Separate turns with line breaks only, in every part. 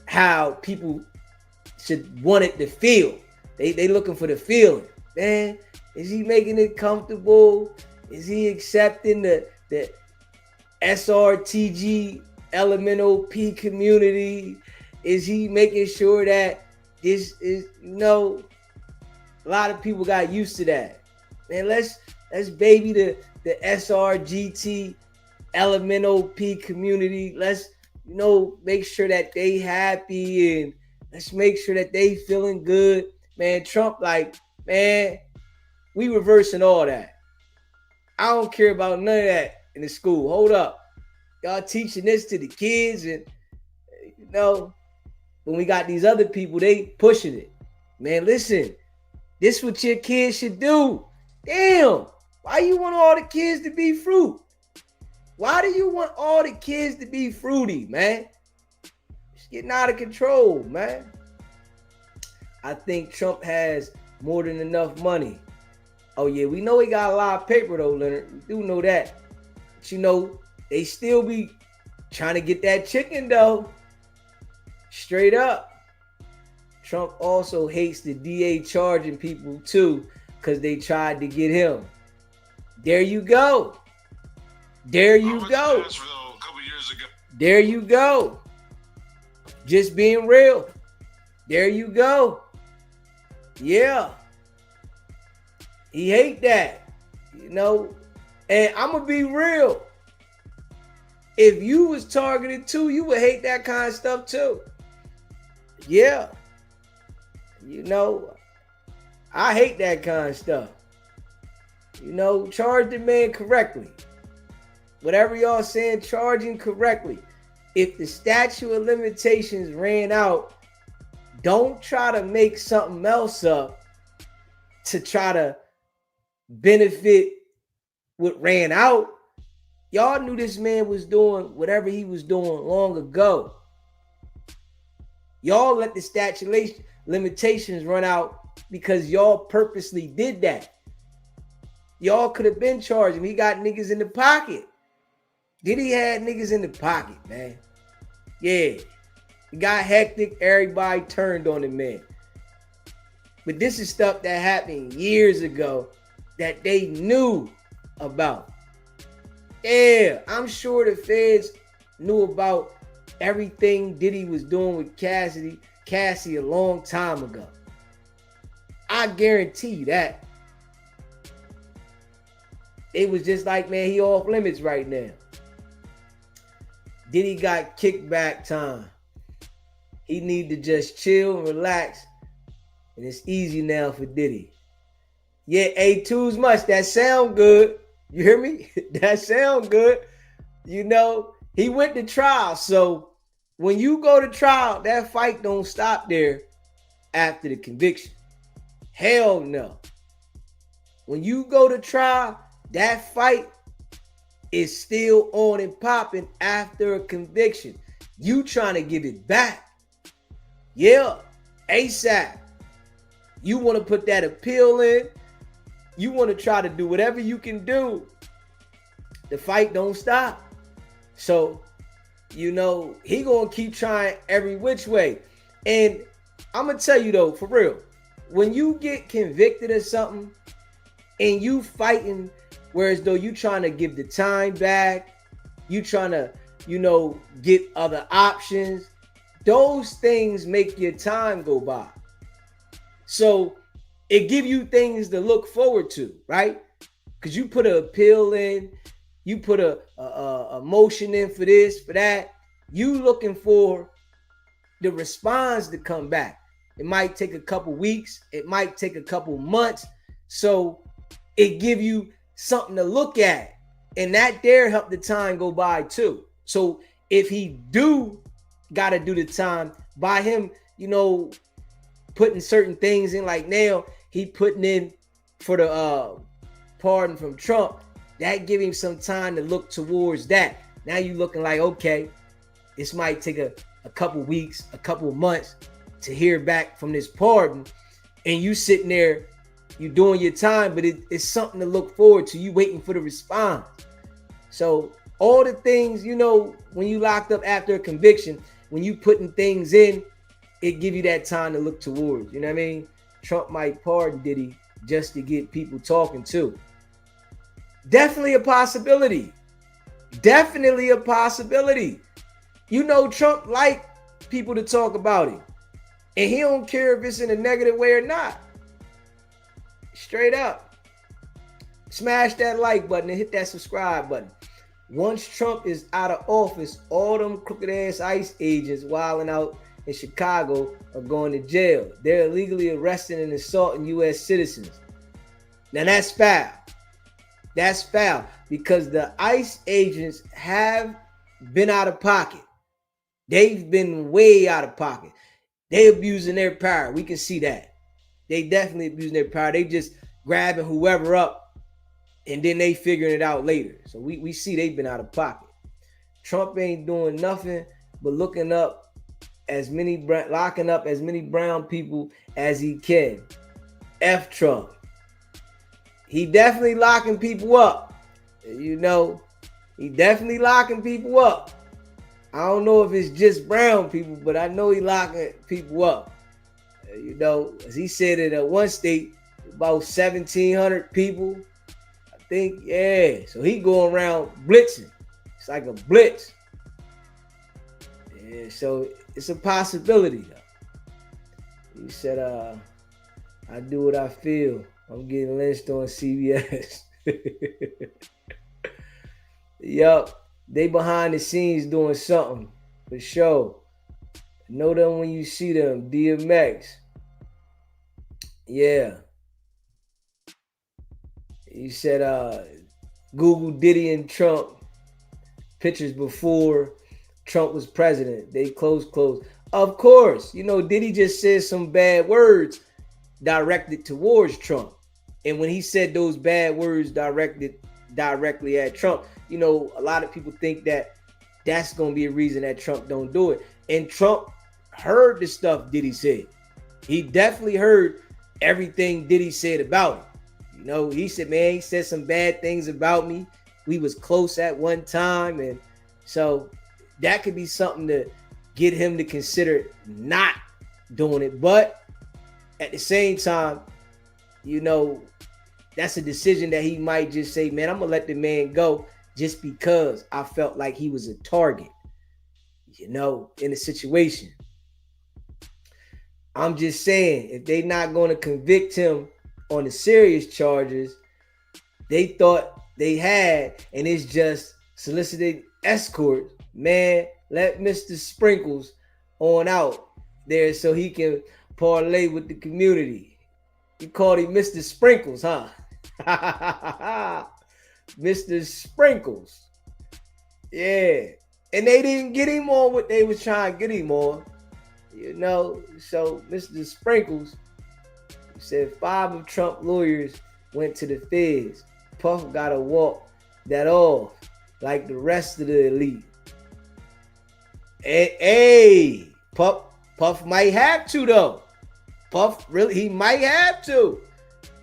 how people should want it to feel. They looking for the feeling. Man, is he making it comfortable? Is he accepting the SRTG elemental P community? Is he making sure that this is, a lot of people got used to that. Man, let's baby the SRGT elemental P community. Let's, make sure that they happy, and let's make sure that they feeling good. Man, Trump, like, man, we reversing all that. I don't care about none of that in the school. Hold up. Y'all teaching this to the kids, and, when we got these other people, they pushing it. Man, listen, this what your kids should do. Damn, why you want all the kids to be fruit? Why do you want all the kids to be fruity, man? It's getting out of control, man. I think Trump has more than enough money. Oh, yeah, we know he got a lot of paper, though, Leonard. We do know that. But, they still be trying to get that chicken, though. Straight up. Trump also hates the DA charging people, too, because they tried to get him. There you go. There you go. There you go. Just being real. There you go. Yeah. He hate that. And I'm going to be real. If you was targeted too, you would hate that kind of stuff too. Yeah. I hate that kind of stuff. Charge the man correctly. Whatever y'all saying, charge him correctly. If the statute of limitations ran out, don't try to make something else up to try to benefit what ran out. Y'all knew this man was doing whatever he was doing long ago. Y'all let the statute of limitations run out because y'all purposely did that. Y'all could have been charged him. He got niggas in the pocket. Diddy had niggas in the pocket, man. Yeah. It got hectic. Everybody turned on the man. But this is stuff that happened years ago that they knew about. Yeah, I'm sure the feds knew about everything Diddy was doing with Cassie a long time ago. I guarantee you that. It was just like, man, he off limits right now. Diddy got kickback time. He need to just chill and relax. And it's easy now for Diddy. Yeah, A2's much. That sound good. You hear me? That sound good. He went to trial. So when you go to trial, that fight don't stop there after the conviction. Hell no. When you go to trial, that fight is still on and popping after a conviction. You trying to give it back. Yeah, ASAP. You want to put that appeal in. You want to try to do whatever you can do. The fight don't stop. So, he going to keep trying every which way. And I'm going to tell you though, for real, when you get convicted of something and you fighting, whereas though you trying to give the time back, you trying to, get other options, those things make your time go by. So it give you things to look forward to, right? Because you put an appeal in, you put a motion in for this, for that. You looking for the response to come back. It might take a couple weeks. It might take a couple months. So it give you something to look at. And that there help the time go by too. So if he do got to do the time, by him, putting certain things in, like now he putting in for the pardon from Trump, that give him some time to look towards that. Now you looking like, okay, this might take a couple weeks, a couple months to hear back from this pardon. And you sitting there, you doing your time, but it's something to look forward to. You waiting for the response. So All the things, you know, when you locked up after a conviction, when you putting things in, it give you that time to look towards. You know what I mean? Trump might pardon Diddy just to get people talking too. Definitely a possibility. Definitely a possibility. You know, Trump like people to talk about him. And he don't care if it's in a negative way or not. Straight up. Smash that like button and hit that subscribe button. Once Trump is out of office, all them crooked ass ICE agents wilding out in Chicago are going to jail. They're illegally arresting and assaulting U.S. citizens. Now that's foul. That's foul because the ICE agents have been out of pocket. They've been way out of pocket. They abusing their power. We can see that. They definitely abusing their power. They just grabbing whoever up and then they figuring it out later. So we see they've been out of pocket. Trump ain't doing nothing but locking up as many brown people as he can. F Trump. He definitely locking people up. You know, he definitely locking people up. I don't know if it's just brown people, but I know he locking people up. You know, as he said in one state, about 1,700 people. I think, yeah. So he going around blitzing. It's like a blitz. Yeah, so it's a possibility, though. He said, I do what I feel. I'm getting lynched on CBS. Yup. They behind the scenes doing something for sure. Know them when you see them. DMX. Yeah. He said Google Diddy and Trump pictures before Trump was president. They close. Of course. You know, Diddy just said some bad words directed towards Trump. And when he said those bad words directed directly at Trump, you know, a lot of people think that that's going to be a reason that Trump don't do it. And Trump heard the stuff Diddy said. He definitely heard everything Diddy said about him. You know, he said, man, he said some bad things about me. We was close at one time. And so that could be something to get him to consider not doing it. But at the same time, you know, that's a decision that he might just say, man, I'm going to let the man go just because I felt like he was a target, you know, in a situation. I'm just saying, if they not going to convict him on the serious charges they thought they had, and it's just solicited escort, man, let Mr. Sprinkles on out there so he can parlay with the community. You called him Mr. Sprinkles, huh? Mr. Sprinkles. Yeah. And they didn't get him on what they was trying to get him on. You know, so Mr. Sprinkles said 5 of Trump lawyers went to the feds. Puff got to walk that off like the rest of the elite. Hey, Puff might have to though. Puff really, he might have to.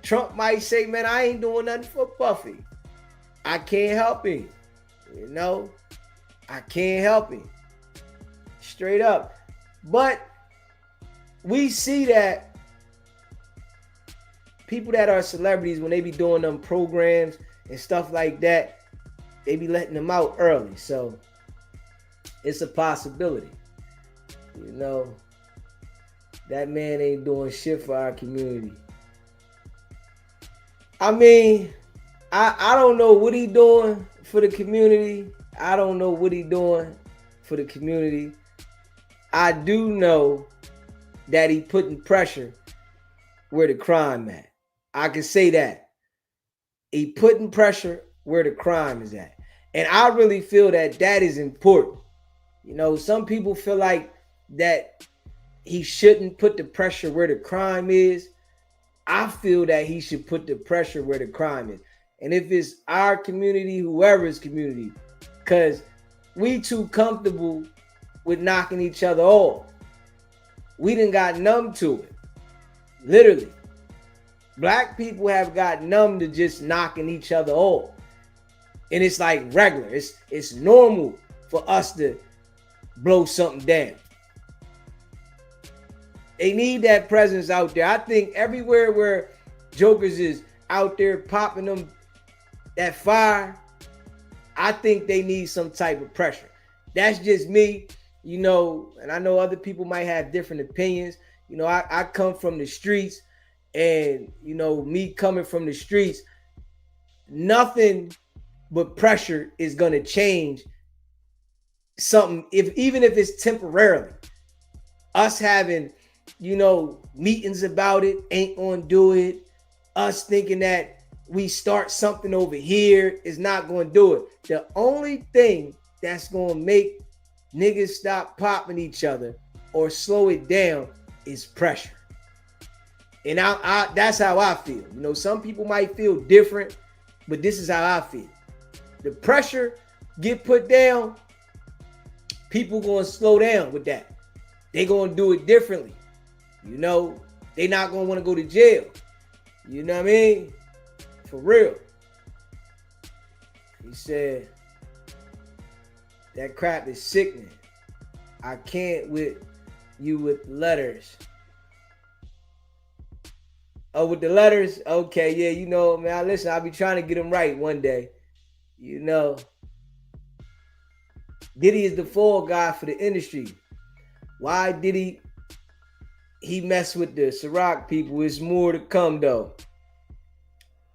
Trump might say, man, I ain't doing nothing for Puffy. I can't help him. You know, I can't help him. Straight up. But we see that people that are celebrities, when they be doing them programs and stuff like that, they be letting them out early. So it's a possibility. You know, that man ain't doing shit for our community. I mean, I don't know what he doing for the community. I don't know what he doing for the community. I do know that he putting pressure where the crime at. I can say that. He putting pressure where the crime is at. And I really feel that that is important. You know, some people feel like that he shouldn't put the pressure where the crime is. I feel that he should put the pressure where the crime is. And if it's our community, whoever's community, because we too comfortable with knocking each other off. We done got numb to it. Literally. Black people have got numb to just knocking each other off. And it's like regular. It's normal for us to blow something down. They need that presence out there. I think everywhere where jokers is out there popping them that fire, I think they need some type of pressure. That's just me, you know, and I know other people might have different opinions. You know, I come from the streets, and, you know, me coming from the streets, nothing but pressure is going to change something, even if it's temporarily. Us having, you know, meetings about it ain't going to do it. Us thinking that we start something over here is not going to do it. The only thing that's going to make niggas stop popping each other or slow it down is pressure. And I that's how I feel. You know, some people might feel different, but this is how I feel. The pressure get put down, people going to slow down with that. They going to do it differently. You know, they not going to want to go to jail. You know what I mean? For real. He said, that crap is sickening. I can't with you with letters. Oh, with the letters? Okay, yeah, you know, man, listen, I'll be trying to get them right one day. You know, Diddy is the fall guy for the industry. Why did he mess with the Ciroc people? It's more to come, though.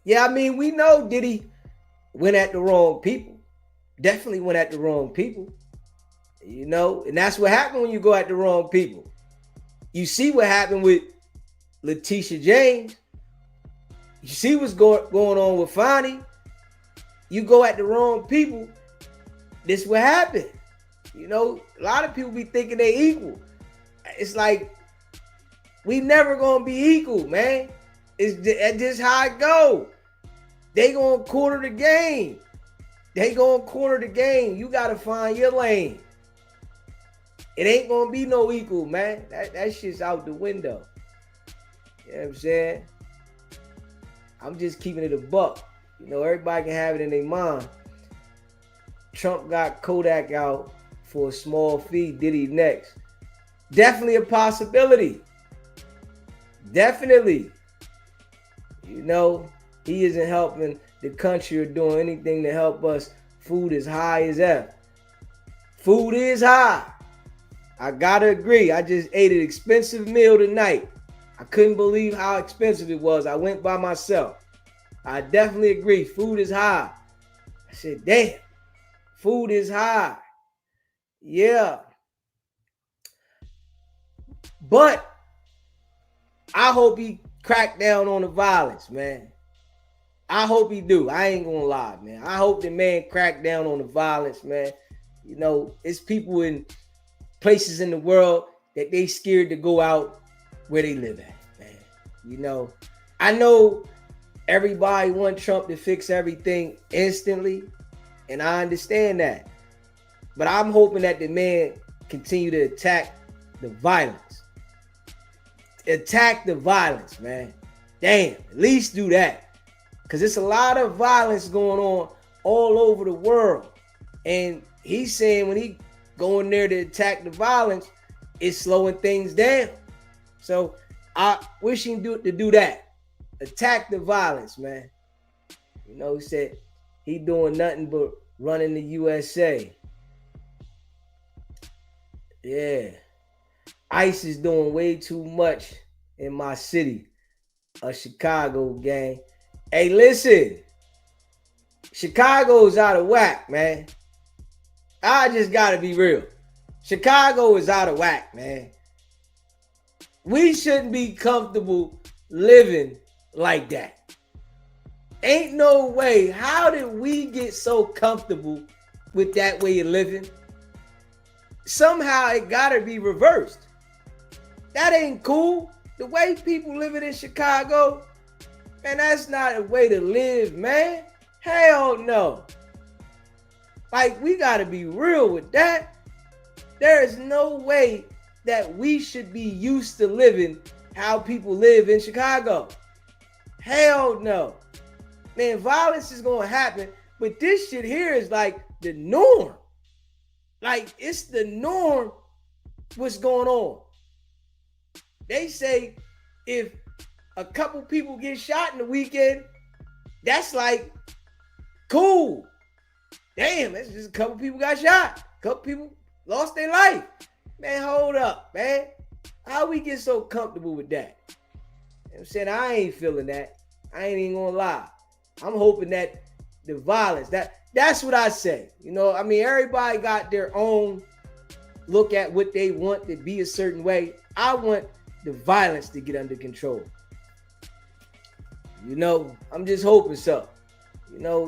Yeah, I mean, we know Diddy went at the wrong people. Definitely went at the wrong people. You know, and that's what happened when you go at the wrong people. You see what happened with Letitia James. You see what's going on with Fonnie. You go at the wrong people, this what happened. You know, a lot of people be thinking they equal. It's like, we never gonna be equal, man. It's just how it go. They gonna corner the game. They gonna corner the game. You gotta find your lane. It ain't gonna be no equal, man. That shit's out the window. You know what I'm saying? I'm just keeping it a buck. You know, everybody can have it in their mind. Trump got Kodak out for a small fee. Diddy next. Definitely a possibility. Definitely. You know, he isn't helping the country or doing anything to help us. Food is high as F. Food is high. I gotta agree. I just ate an expensive meal tonight. I couldn't believe how expensive it was. I went by myself. I definitely agree. Food is high. I said, damn, food is high. Yeah. But I hope he crack down on the violence, man. I hope he do. I ain't gonna lie, man. I hope the man crack down on the violence, man. You know, it's people in places in the world that they scared to go out where they live at, man. You know, I know everybody want Trump to fix everything instantly, and I understand that. But I'm hoping that the man continue to attack the violence. Attack the violence, man. Damn, at least do that. Because it's a lot of violence going on all over the world. And he's saying when he going there to attack the violence, it's slowing things down. So I wish him to do that. Attack the violence, man. You know, he said he doing nothing but running the USA. Yeah. ICE is doing way too much in my city, Chicago, gang. Hey, listen. Chicago's out of whack, man. I just gotta be real. Chicago is out of whack, man. We shouldn't be comfortable living like that. Ain't no way. How did we get so comfortable with that way of living? Somehow it gotta be reversed. That ain't cool. The way people living in Chicago, man, that's not a way to live, man. Hell no. Like, we gotta be real with that. There is no way that we should be used to living how people live in Chicago. Hell no. Man, violence is gonna happen, But this shit here is like the norm. Like, it's the norm what's going on. They say if a couple people get shot in the weekend, that's like cool. Damn, that's just a couple people got shot. A couple people lost their life. Man, hold up, man. How we get so comfortable with that? You know what I'm saying? I ain't feeling that. I ain't even gonna lie. I'm hoping that the violence, that's what I say. You know, I mean, everybody got their own look at what they want to be a certain way. I want the violence to get under control. You know, I'm just hoping so. You know,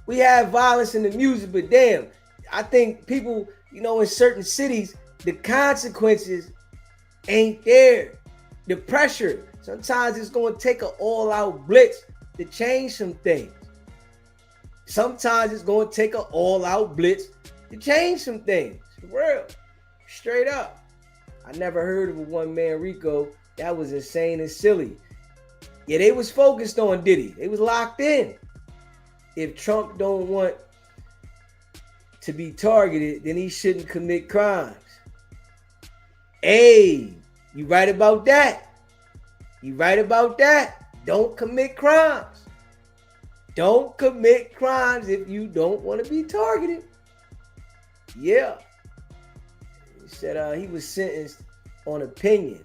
we have violence in the music, but damn, I think people, you know, in certain cities, the consequences ain't there. The pressure, sometimes it's going to take an all-out blitz to change some things. Sometimes it's going to take an all-out blitz to change some things. For real. Straight up. I never heard of a one-man Rico. That was insane and silly. Yeah, they was focused on Diddy. They was locked in. If Trump don't want to be targeted, then he shouldn't commit crimes. Hey, you right about that. You right about that. Don't commit crimes. Don't commit crimes if you don't want to be targeted. Yeah. He said he was sentenced on opinion.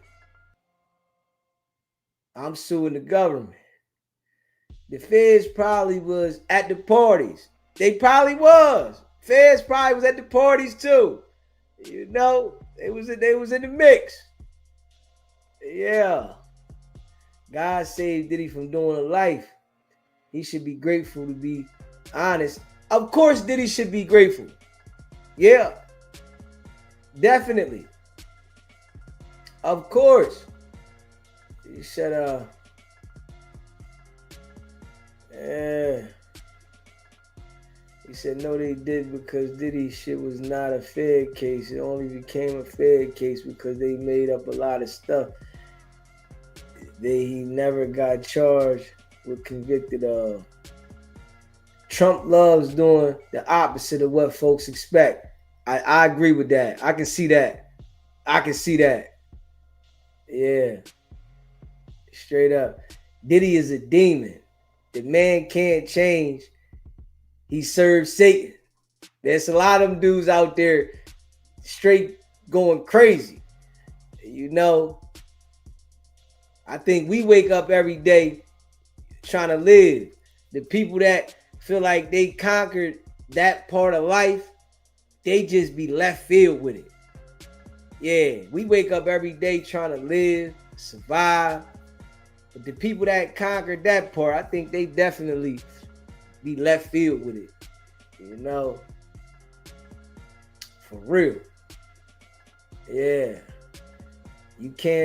I'm suing the government. The feds probably was at the parties. They probably was. Feds probably was at the parties too. You know, they was in the mix. Yeah. God saved Diddy from doing a life. He should be grateful, to be honest. Of course, Diddy should be grateful. Yeah. Definitely. Of course. He said, he said, no, they did, because Diddy shit was not a Fed case. It only became a Fed case because they made up a lot of stuff he never got charged with, convicted of. Trump loves doing the opposite of what folks expect. I agree with that. I can see that. Yeah. Straight up. Diddy is a demon. The man can't change. He serves Satan. There's a lot of them dudes out there straight going crazy. You know, I think we wake up every day trying to live. The people that feel like they conquered that part of life, they just be left field with it. Yeah, we wake up every day trying to live, survive. But the people that conquered that part, I think they definitely be left field with it. You know? For real. Yeah. You can't